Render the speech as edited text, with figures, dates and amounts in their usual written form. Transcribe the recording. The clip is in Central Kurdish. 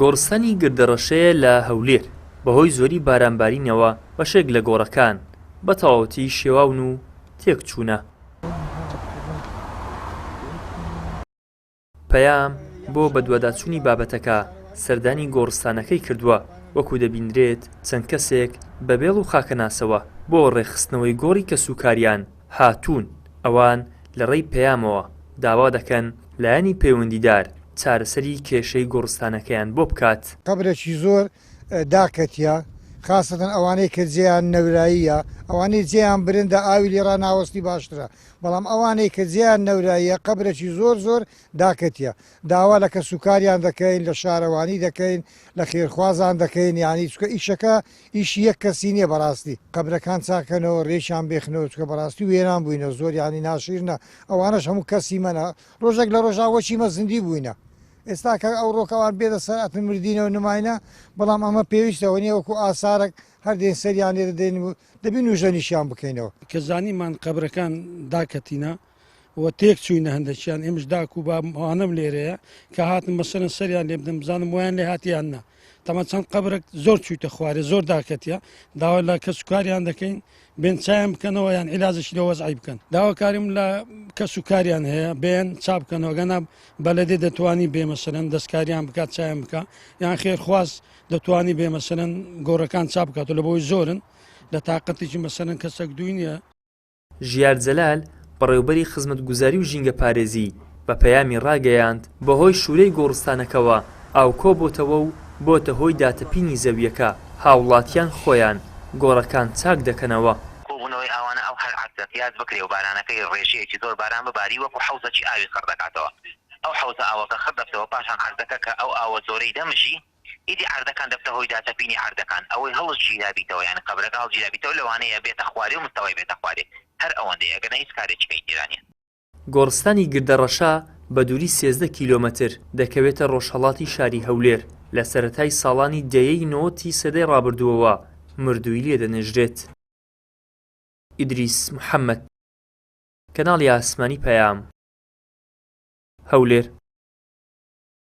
گۆڕستانی گردەڕەشەیە لە هەولێر بەهۆی زۆری بارانبارینەوە بەشێک لە گۆڕەکان بە تەواوەتی شێواون و تێکچوونە. پەیام بۆ بەدواداچوونی بابەتەکە سەردانی گۆڕستانەکەی کردووە، وەکو دەبینرێت چەند کەسێک بە بێڵ و خاکەناسەوە بۆ ڕێکخستنەوەی گۆڕی کەسوکاریان هاتوون. ئەوان لە ڕێی پەیامەوە داوا دەکەن لایەنی پەیوەندیدار چارەسەری کێشەی گۆڕستانەکەیان بۆ بکات. قەبرێکی زۆر داکەتیە، خاستەن ئەوانەی کە جێیان نەوراییە، ئەوانەی جێیان برندە ئاوی لێرا ناوەستی باشترە، بەڵام ئەوانەی کە جێیان نەوراییە قەبرێکی زۆر داکەتیە. داوا لە کەسوکاریان دەکەین، لە شارەوانی دەکەین، لە خێرخوازان دەکەین، یانی چکە ئیشەکە ئیشی یەک کەسی نییە بەڕاستی. قەبرەکان چاکەنەوە، ڕێشان بێخنەوە، چکە بەڕاستی وێران بووینە زۆر ینی ناشیرنە. ئەوانەش هەموو کەسی منە، ڕۆژێک لە ڕۆژاوەچی مەزندی بووینە. ئێستا کە ئەو ڕۆکەوان بێدە سەرعەتن مردینەوە نماینە، بەڵام ئەمە پێویستەوە نیە وەکو ئاسارێک هەردێن سەریان لێ دەدەین و دەبین و ژەنیشیان بکەینەوە. کە زانیمان قەبرەکان داکەتینە و تێک چووینە هەندێکیان، ئێمەش داک و باوانم لێرەیە کە هاتن بەسەرن سەریان لێ بدەم بزانم ویان لێ هاتیاننا. تەمە چەند قەبرێک زۆر چوویتە خوارێ، زۆر داکەتیە. داوا لە کەسوکاریان دەکەین بێن چایان بکەنەوە یان عیلازشی لە وەزعی بکەن. داواکاریم لە کەسوکاریان هەیە بێن چاپ بکەنەوە، گەنا بەلەدێ دەتوانی بێ مەسەرەن دەستکاریان بکات چایان بکە، یان خێرخواز دەتوانی بێ مەسەرەن گۆڕەکان چاپ بکات و لە بۆی زۆرن لە تااقەتێکی مەسەرەن کەسێک دوی نییە. ژیار جەلال بەڕێوەبەری خزمەتگوزاری و ژینگە پارێزی بە پەیامی ڕاگەیاند بەهۆی شوورەی گۆڕستانەکەوە ئاوکۆ بۆتەوە و بۆتە هۆی داتەپینی زەویەکە. هاوڵاتیان خۆیان گۆڕەکان چاک دەکەنەوە. کۆبوونەوەی ئەوانە ئەو هەر عەکسەکەیات بکرێ و بارانەکەی ڕێژەیەکی زۆر باران بباری وەکو حەوزەکی ئاوی خڕ دەکاتەوە. ئەو حەوزە ئاوەکە خڕ دەبتەوە، پاشان عەردەکە کە ئەو ئاوە زۆرەی دەمشی ئیدی عەردەکان دەبتە هۆی داتەپینی عەردەکان، ئەوەی هەڵسگیرابیتەوە، یعنی قەبرەکە هەڵگیرابیتەوە، لەوانەیە بێتە خوارێ و مستەوای بێتە خوارێ. هەر ئەوەندەیە گەنە هیچ کارێکی پەیدێرانیە. گۆڕستانی گردەڕەشە بە دووری 13 کیلۆمەتر دەکەوێتە ڕۆژهەڵاتی شاری هەولێر. لە سەرەتای ساڵانی دەیەی 90 سەدەی ڕابردووەوە مردووی لێ دەنێژرێت. ئیدریس محەممەد، کەناڵی ئاسمانی پەیام، هەولێر.